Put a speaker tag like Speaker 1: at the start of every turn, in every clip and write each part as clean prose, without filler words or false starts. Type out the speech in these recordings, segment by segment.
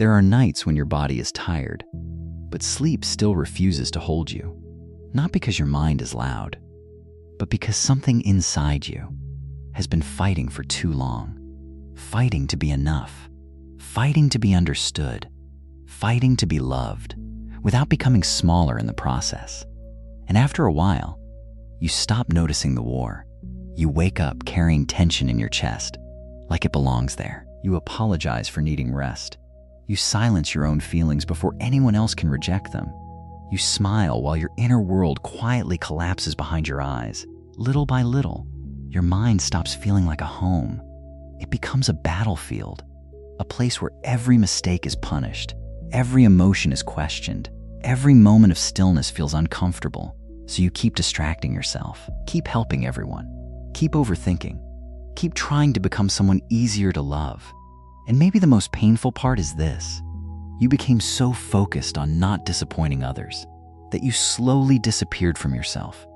Speaker 1: There are nights when your body is tired, but sleep still refuses to hold you. Not because your mind is loud, but because something inside you has been fighting for too long. Fighting to be enough, fighting to be understood, fighting to be loved, without becoming smaller in the process. And after a while, you stop noticing the war. You wake up carrying tension in your chest, like it belongs there. You apologize for needing rest. You silence your own feelings before anyone else can reject them. You smile while your inner world quietly collapses behind your eyes. Little by little, your mind stops feeling like a home. It becomes a battlefield, a place where every mistake is punished, every emotion is questioned, every moment of stillness feels uncomfortable. So you keep distracting yourself, keep helping everyone, keep overthinking, keep trying to become someone easier to love. And maybe the most painful part is this: you became so focused on not disappointing others that you slowly disappeared from yourself.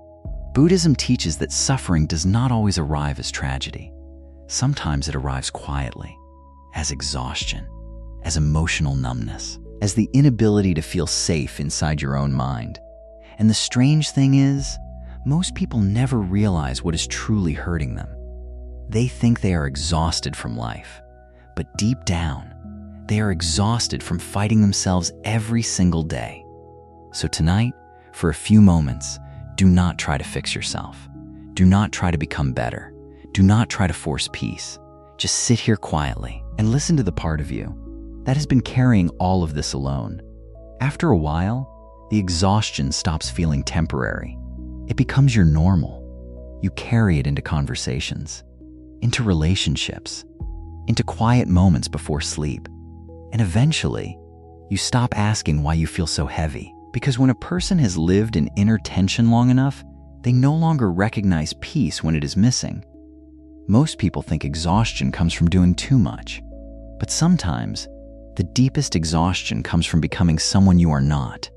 Speaker 1: Buddhism teaches that suffering does not always arrive as tragedy. Sometimes it arrives quietly, as exhaustion, as emotional numbness, as the inability to feel safe inside your own mind. And the strange thing is, most people never realize what is truly hurting them. They think they are exhausted from life, but deep down, they are exhausted from fighting themselves every single day. So tonight, for a few moments, do not try to fix yourself. Do not try to become better. Do not try to force peace. Just sit here quietly and listen to the part of you that has been carrying all of this alone. After a while, the exhaustion stops feeling temporary. It becomes your normal. You carry it into conversations, into relationships, into quiet moments before sleep. And eventually, you stop asking why you feel so heavy. Because when a person has lived in inner tension long enough, they no longer recognize peace when it is missing. Most people think exhaustion comes from doing too much. But sometimes, the deepest exhaustion comes from becoming someone you are not.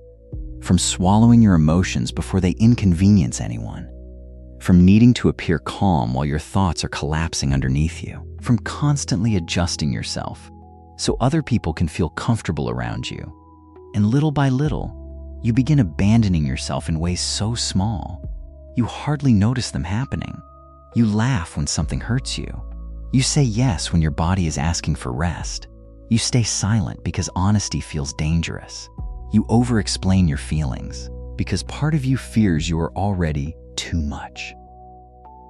Speaker 1: From swallowing your emotions before they inconvenience anyone. From needing to appear calm while your thoughts are collapsing underneath you. From constantly adjusting yourself so other people can feel comfortable around you. And little by little, you begin abandoning yourself in ways so small, you hardly notice them happening. You laugh when something hurts you. You say yes when your body is asking for rest. You stay silent because honesty feels dangerous. You over-explain your feelings because part of you fears you are already too much.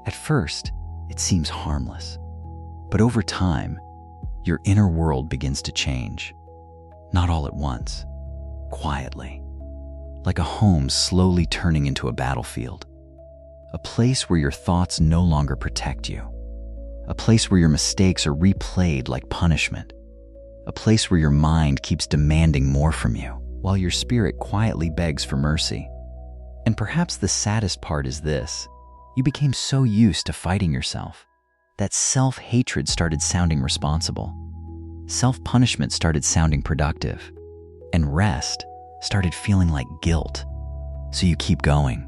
Speaker 1: At first, it seems harmless, but over time, your inner world begins to change. Not all at once, quietly, like a home slowly turning into a battlefield. A place where your thoughts no longer protect you. A place where your mistakes are replayed like punishment. A place where your mind keeps demanding more from you, while your spirit quietly begs for mercy. And perhaps the saddest part is this: you became so used to fighting yourself that self-hatred started sounding responsible. Self-punishment started sounding productive. And rest started feeling like guilt. So you keep going.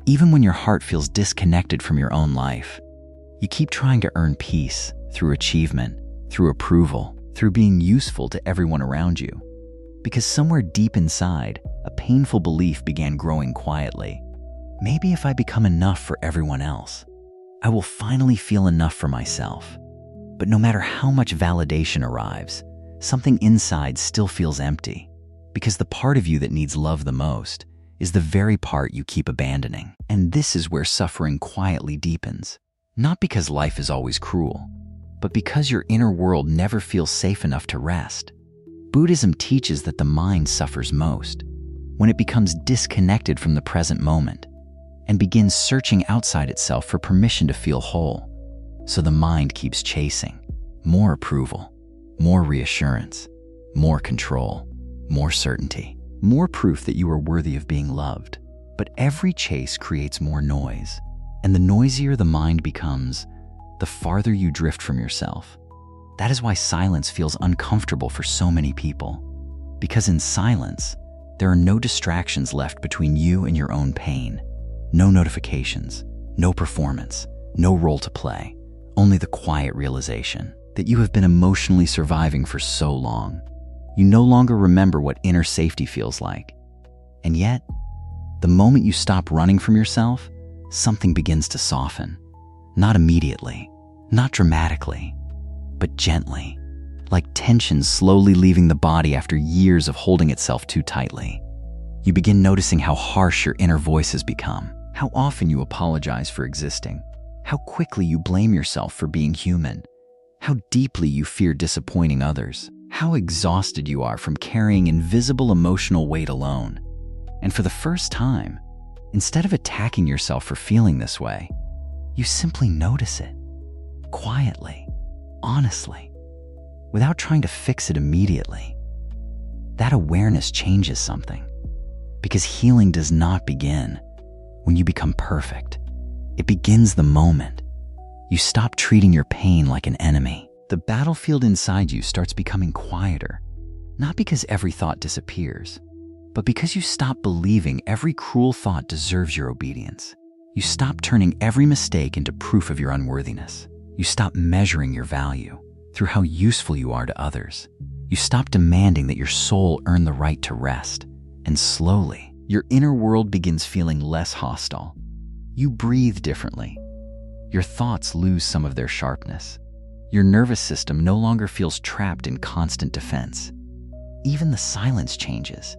Speaker 1: Even when your heart feels disconnected from your own life, you keep trying to earn peace through achievement, through approval, through being useful to everyone around you. Because somewhere deep inside, a painful belief began growing quietly. Maybe if I become enough for everyone else, I will finally feel enough for myself. But no matter how much validation arrives, something inside still feels empty. Because the part of you that needs love the most is the very part you keep abandoning. And this is where suffering quietly deepens. Not because life is always cruel, but because your inner world never feels safe enough to rest. Buddhism teaches that the mind suffers most when it becomes disconnected from the present moment and begins searching outside itself for permission to feel whole. So the mind keeps chasing more approval, more reassurance, more control, more certainty, more proof that you are worthy of being loved. But every chase creates more noise, and the noisier the mind becomes, the farther you drift from yourself. That is why silence feels uncomfortable for so many people. Because in silence, there are no distractions left between you and your own pain. No notifications, no performance, no role to play. Only the quiet realization that you have been emotionally surviving for so long. You no longer remember what inner safety feels like. And yet, the moment you stop running from yourself, something begins to soften. Not immediately, not dramatically, but gently, like tension slowly leaving the body after years of holding itself too tightly. You begin noticing how harsh your inner voice has become, how often you apologize for existing, how quickly you blame yourself for being human, how deeply you fear disappointing others, how exhausted you are from carrying invisible emotional weight alone. And for the first time, instead of attacking yourself for feeling this way, you simply notice it, quietly, honestly, without trying to fix it immediately. That awareness changes something, because healing does not begin when you become perfect. It begins the moment you stop treating your pain like an enemy. The battlefield inside you starts becoming quieter, not because every thought disappears, but because you stop believing every cruel thought deserves your obedience. You stop turning every mistake into proof of your unworthiness. You stop measuring your value through how useful you are to others. You stop demanding that your soul earn the right to rest. And slowly, your inner world begins feeling less hostile. You breathe differently. Your thoughts lose some of their sharpness. Your nervous system no longer feels trapped in constant defense. Even the silence changes.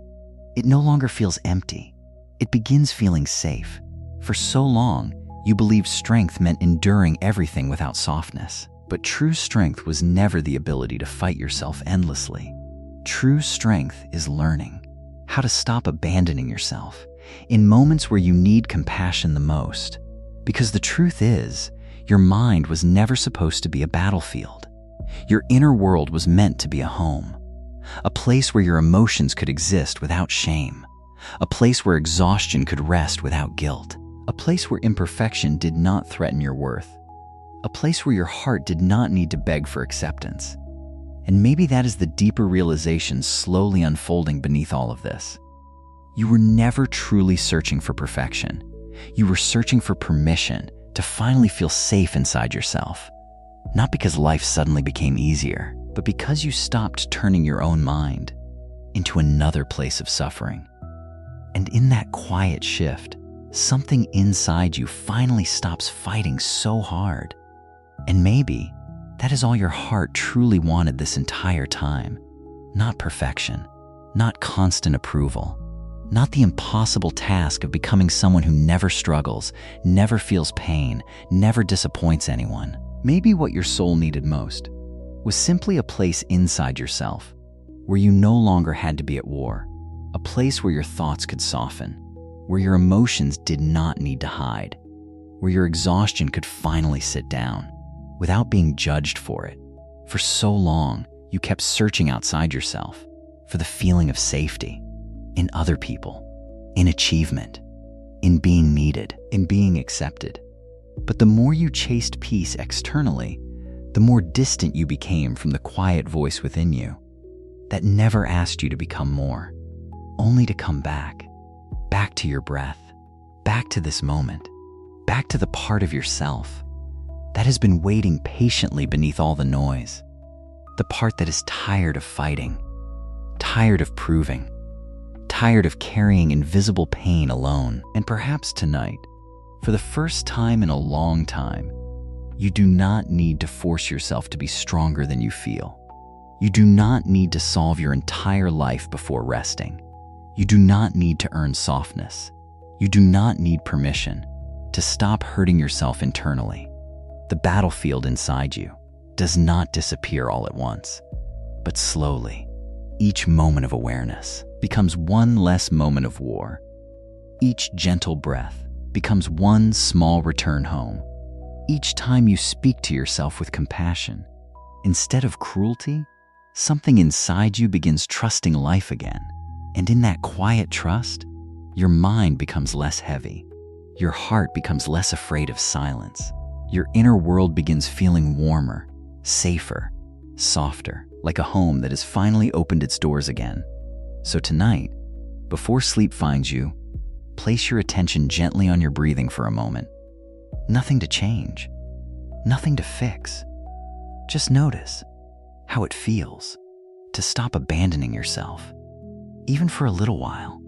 Speaker 1: It no longer feels empty. It begins feeling safe. For so long, you believed strength meant enduring everything without softness. But true strength was never the ability to fight yourself endlessly. True strength is learning how to stop abandoning yourself in moments where you need compassion the most. Because the truth is, your mind was never supposed to be a battlefield. Your inner world was meant to be a home, a place where your emotions could exist without shame, a place where exhaustion could rest without guilt, a place where imperfection did not threaten your worth, a place where your heart did not need to beg for acceptance. And maybe that is the deeper realization slowly unfolding beneath all of this. You were never truly searching for perfection. You were searching for permission to finally feel safe inside yourself. Not because life suddenly became easier, but because you stopped turning your own mind into another place of suffering. And in that quiet shift, something inside you finally stops fighting so hard. And maybe that is all your heart truly wanted this entire time. Not perfection, not constant approval, not the impossible task of becoming someone who never struggles, never feels pain, never disappoints anyone. Maybe what your soul needed most was simply a place inside yourself where you no longer had to be at war, a place where your thoughts could soften, where your emotions did not need to hide, where your exhaustion could finally sit down without being judged for it. For so long, you kept searching outside yourself for the feeling of safety, in other people, in achievement, in being needed, in being accepted. But the more you chased peace externally, the more distant you became from the quiet voice within you that never asked you to become more, only to come back to your breath, back to this moment, back to the part of yourself that has been waiting patiently beneath all the noise, the part that is tired of fighting, tired of proving, tired of carrying invisible pain alone. And perhaps tonight, for the first time in a long time, you do not need to force yourself to be stronger than you feel. You do not need to solve your entire life before resting. You do not need to earn softness. You do not need permission to stop hurting yourself internally. The battlefield inside you does not disappear all at once, but slowly, each moment of awareness becomes one less moment of war. Each gentle breath becomes one small return home. Each time you speak to yourself with compassion, instead of cruelty, something inside you begins trusting life again. And in that quiet trust, your mind becomes less heavy. Your heart becomes less afraid of silence. Your inner world begins feeling warmer, safer, softer, like a home that has finally opened its doors again. So tonight, before sleep finds you, place your attention gently on your breathing for a moment. Nothing to change, nothing to fix. Just notice how it feels to stop abandoning yourself, even for a little while.